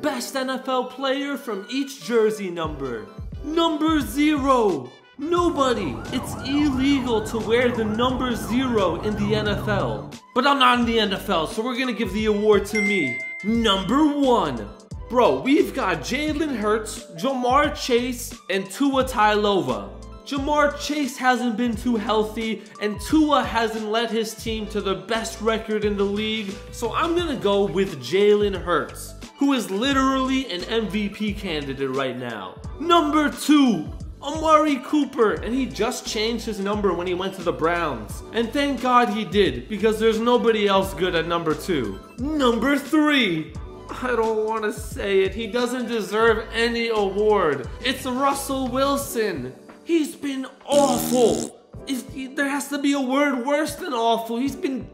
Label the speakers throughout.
Speaker 1: Best NFL player from each jersey number. Number 0. Nobody. It's illegal to wear the number 0 in the NFL. But I'm not in the NFL, so we're gonna give the award to me. Number 1. Bro, we've got Jalen Hurts, Jamar Chase, and Tua Tagovailoa. Jamar Chase hasn't been too healthy, and Tua hasn't led his team to the best record in the league, so I'm gonna go with Jalen Hurts, who is literally an MVP candidate right now. Number 2. Amari Cooper, and he just changed his number when he went to the Browns. And thank God he did, because there's nobody else good at number 2. Number 3. I don't want to say it, he doesn't deserve any award. It's Russell Wilson. He's been awful. There has to be a word worse than awful. He's been...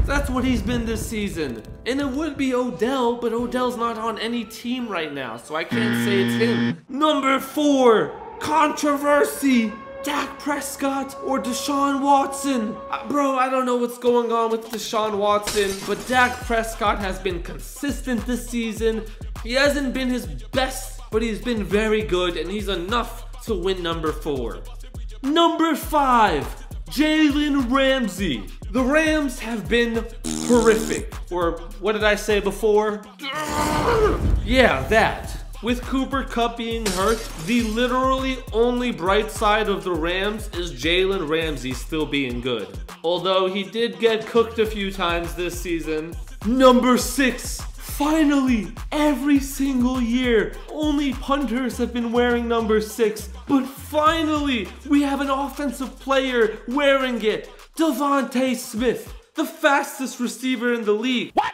Speaker 1: That's what he's been this season. And it would be Odell, but Odell's not on any team right now, so I can't say it's him. Number 4, controversy. Dak Prescott or Deshaun Watson. Bro, I don't know what's going on with Deshaun Watson, but Dak Prescott has been consistent this season. He hasn't been his best, but he's been very good, and he's enough to win number 4. Number 5, Jalen Ramsey. The Rams have been horrific. Or what did I say before? Yeah, that. With Cooper Kupp being hurt, the literally only bright side of the Rams is Jalen Ramsey still being good. Although he did get cooked a few times this season. Number 6. Finally, every single year, only punters have been wearing number 6. But finally, we have an offensive player wearing it. Devontae Smith, the fastest receiver in the league. What?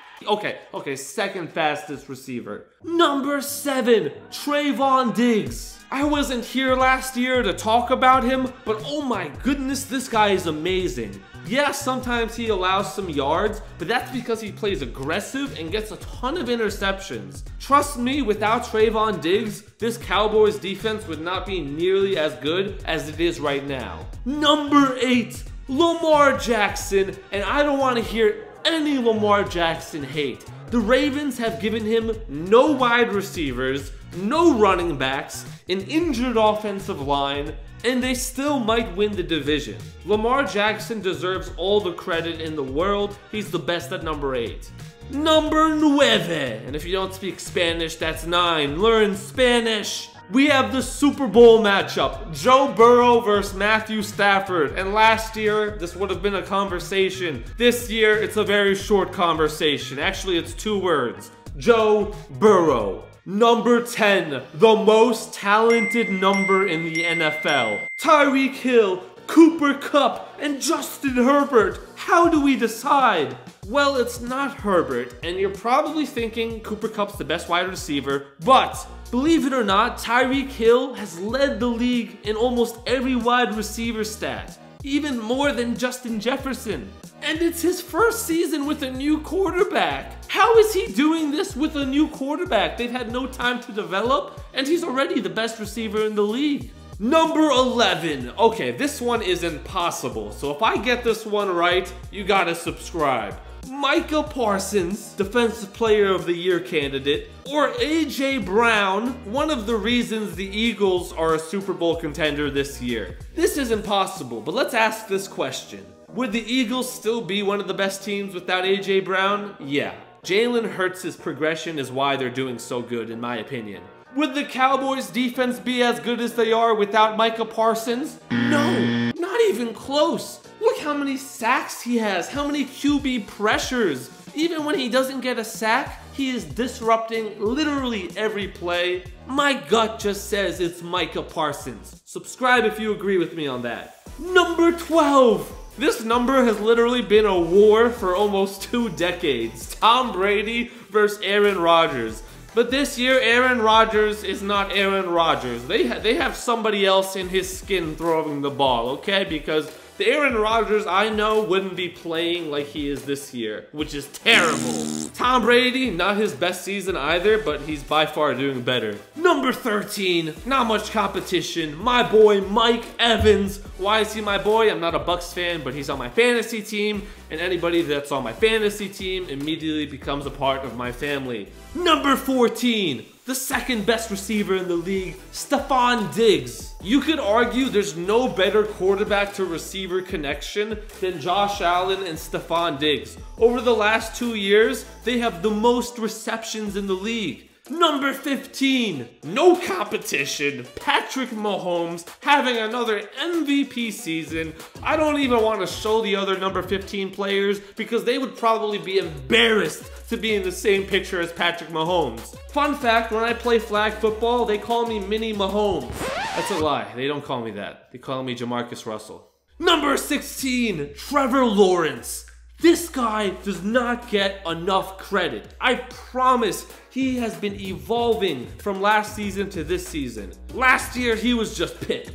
Speaker 1: Okay, second fastest receiver. Number 7, Trayvon Diggs. I wasn't here last year to talk about him, but oh my goodness, this guy is amazing. Yeah, sometimes he allows some yards, but that's because he plays aggressive and gets a ton of interceptions. Trust me, without Trayvon Diggs, this Cowboys defense would not be nearly as good as it is right now. Number 8, Lamar Jackson, and I don't want to hear any Lamar Jackson hate. The Ravens have given him no wide receivers, no running backs, an injured offensive line, and they still might win the division. Lamar Jackson deserves all the credit in the world. He's the best at number 8. Number 9, and if you don't speak Spanish, that's 9. Learn Spanish. We have the Super Bowl matchup, Joe Burrow versus Matthew Stafford. And last year, this would have been a conversation. This year, it's a very short conversation. Actually, it's 2 words. Joe Burrow. Number 10, the most talented number in the NFL. Tyreek Hill, Cooper Kupp, and Justin Herbert. How do we decide? Well, it's not Herbert, and you're probably thinking Cooper Kupp's the best wide receiver, but believe it or not, Tyreek Hill has led the league in almost every wide receiver stat, even more than Justin Jefferson. And it's his first season with a new quarterback. How is he doing this with a new quarterback? They've had no time to develop, and he's already the best receiver in the league. Number 11. Okay, this one is impossible, so if I get this one right, you gotta subscribe. Micah Parsons, Defensive Player of the Year candidate, or A.J. Brown, one of the reasons the Eagles are a Super Bowl contender this year. This is impossible, but let's ask this question. Would the Eagles still be one of the best teams without A.J. Brown? Yeah. Jalen Hurts' progression is why they're doing so good, in my opinion. Would the Cowboys' defense be as good as they are without Micah Parsons? No, not even close. Look how many sacks he has, how many QB pressures. Even when he doesn't get a sack, he is disrupting literally every play. My gut just says it's Micah Parsons. Subscribe if you agree with me on that. Number 12. This number has literally been a war for almost 2 decades. Tom Brady versus Aaron Rodgers. But this year, Aaron Rodgers is not Aaron Rodgers. They have somebody else in his skin throwing the ball, okay? Because the Aaron Rodgers I know wouldn't be playing like he is this year, which is terrible. Tom Brady, not his best season either, but he's by far doing better. Number 13, not much competition, my boy Mike Evans. Why is he my boy? I'm not a Bucks fan, but he's on my fantasy team, and anybody that's on my fantasy team immediately becomes a part of my family. Number 14, the second best receiver in the league, Stefon Diggs. You could argue there's no better quarterback to receiver connection than Josh Allen and Stefon Diggs. Over the last 2 years, they have the most receptions in the league. Number 15, no competition, Patrick Mahomes having another MVP season. I don't even want to show the other number 15 players because they would probably be embarrassed to be in the same picture as Patrick Mahomes. Fun fact, when I play flag football, they call me Mini Mahomes. That's a lie, they don't call me that. They call me Jamarcus Russell. Number 16, Trevor Lawrence. This guy does not get enough credit. I promise he has been evolving from last season to this season. Last year, he was just pick.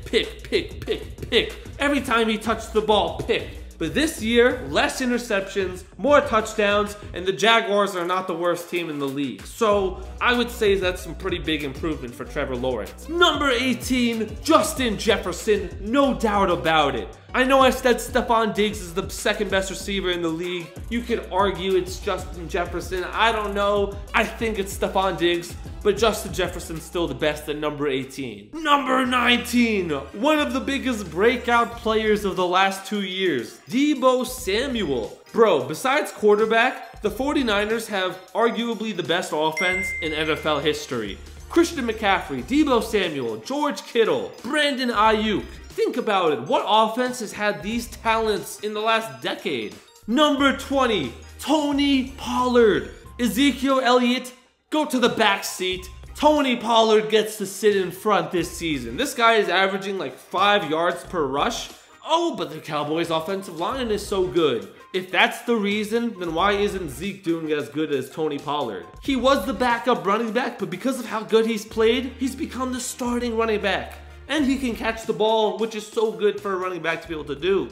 Speaker 1: Every time he touched the ball, pick. But this year, less interceptions, more touchdowns, and the Jaguars are not the worst team in the league. So I would say that's some pretty big improvement for Trevor Lawrence. Number 18, Justin Jefferson, no doubt about it. I know I said Stefon Diggs is the second best receiver in the league. You could argue it's Justin Jefferson. I don't know. I think it's Stefon Diggs, but Justin Jefferson's still the best at number 18. Number 19, one of the biggest breakout players of the last 2 years, Deebo Samuel. Bro, besides quarterback, the 49ers have arguably the best offense in NFL history. Christian McCaffrey, Deebo Samuel, George Kittle, Brandon Ayuk. Think about it, what offense has had these talents in the last decade? Number 20, Tony Pollard. Ezekiel Elliott, go to the back seat. Tony Pollard gets to sit in front this season. This guy is averaging like 5 yards per rush. Oh, but the Cowboys' offensive line is so good. If that's the reason, then why isn't Zeke doing as good as Tony Pollard? He was the backup running back, but because of how good he's played, he's become the starting running back. And he can catch the ball, which is so good for a running back to be able to do.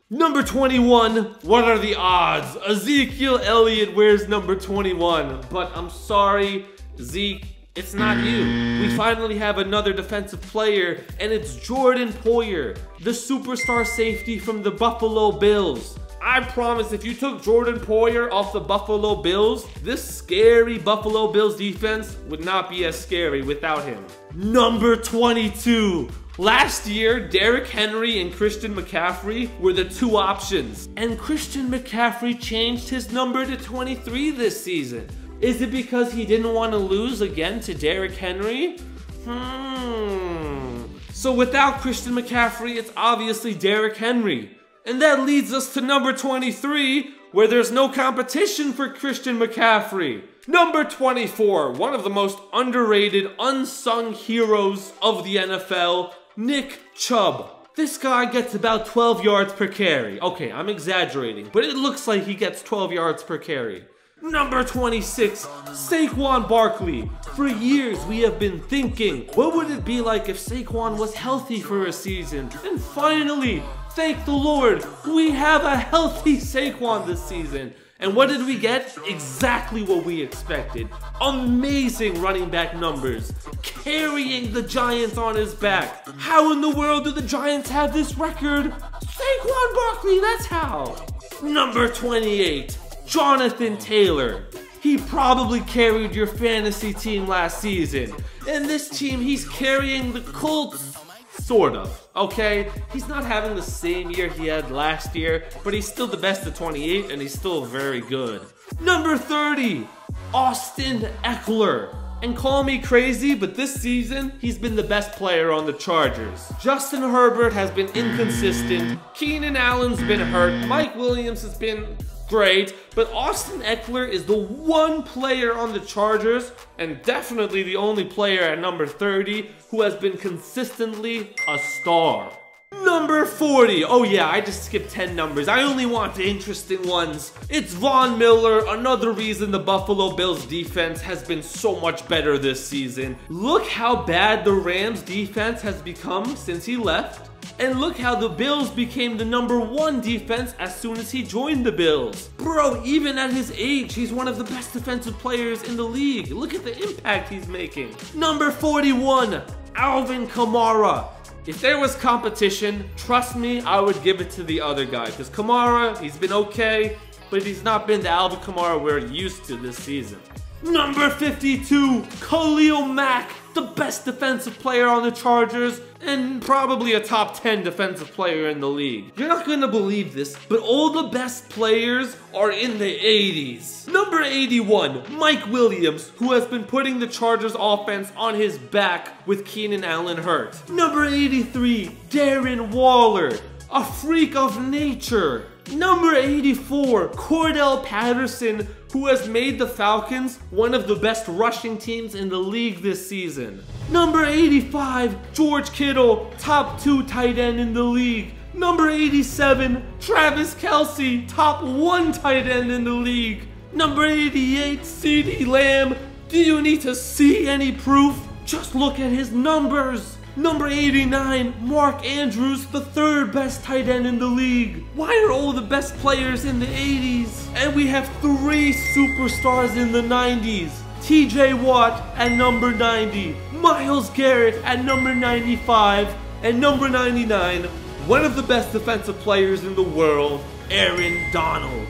Speaker 1: Number 21, what are the odds? Ezekiel Elliott wears number 21, but I'm sorry, Zeke, it's not you. We finally have another defensive player, and it's Jordan Poyer, the superstar safety from the Buffalo Bills. I promise if you took Jordan Poyer off the Buffalo Bills, this scary Buffalo Bills defense would not be as scary without him. Number 22. Last year, Derrick Henry and Christian McCaffrey were the two options, and Christian McCaffrey changed his number to 23 this season. Is it because he didn't want to lose again to Derrick Henry? So without Christian McCaffrey, it's obviously Derrick Henry. And that leads us to number 23, where there's no competition for Christian McCaffrey. Number 24, one of the most underrated, unsung heroes of the NFL, Nick Chubb. This guy gets about 12 yards per carry. Okay, I'm exaggerating, but it looks like he gets 12 yards per carry. Number 26, Saquon Barkley. For years, we have been thinking, what would it be like if Saquon was healthy for a season? And finally, thank the Lord, we have a healthy Saquon this season. And what did we get? Exactly what we expected. Amazing running back numbers. Carrying the Giants on his back. How in the world do the Giants have this record? Saquon Barkley, that's how. Number 28, Jonathan Taylor. He probably carried your fantasy team last season. And this team, he's carrying the Colts. Sort of, okay? He's not having the same year he had last year, but he's still the best at 28, and he's still very good. Number 30, Austin Eckler. And call me crazy, but this season, he's been the best player on the Chargers. Justin Herbert has been inconsistent. Keenan Allen's been hurt. Mike Williams has been great, but Austin Eckler is the one player on the Chargers, and definitely the only player at number 30 who has been consistently a star. Number 40. Oh yeah, I just skipped 10 numbers. I only want the interesting ones. It's Von Miller, another reason the Buffalo Bills defense has been so much better this season. Look how bad the Rams defense has become since he left. And look how the Bills became the #1 defense as soon as he joined the Bills. Bro, even at his age, he's one of the best defensive players in the league. Look at the impact he's making. Number 41, Alvin Kamara. If there was competition, trust me, I would give it to the other guy. Because Kamara, he's been okay, but he's not been the Alvin Kamara we're used to this season. Number 52, Khalil Mack, the best defensive player on the Chargers, and probably a top 10 defensive player in the league. You're not gonna believe this, but all the best players are in the 80s. Number 81, Mike Williams, who has been putting the Chargers offense on his back with Keenan Allen hurt. Number 83, Darren Waller, a freak of nature. Number 84, Cordell Patterson, who has made the Falcons one of the best rushing teams in the league this season. Number 85, George Kittle, top 2 tight end in the league. Number 87, Travis Kelce, top 1 tight end in the league. Number 88, CeeDee Lamb. Do you need to see any proof? Just look at his numbers. Number 89, Mark Andrews, the 3rd best tight end in the league. Why are all the best players in the 80s? And we have 3 superstars in the 90s. TJ Watt at number 90, Myles Garrett at number 95, and number 99, one of the best defensive players in the world, Aaron Donald.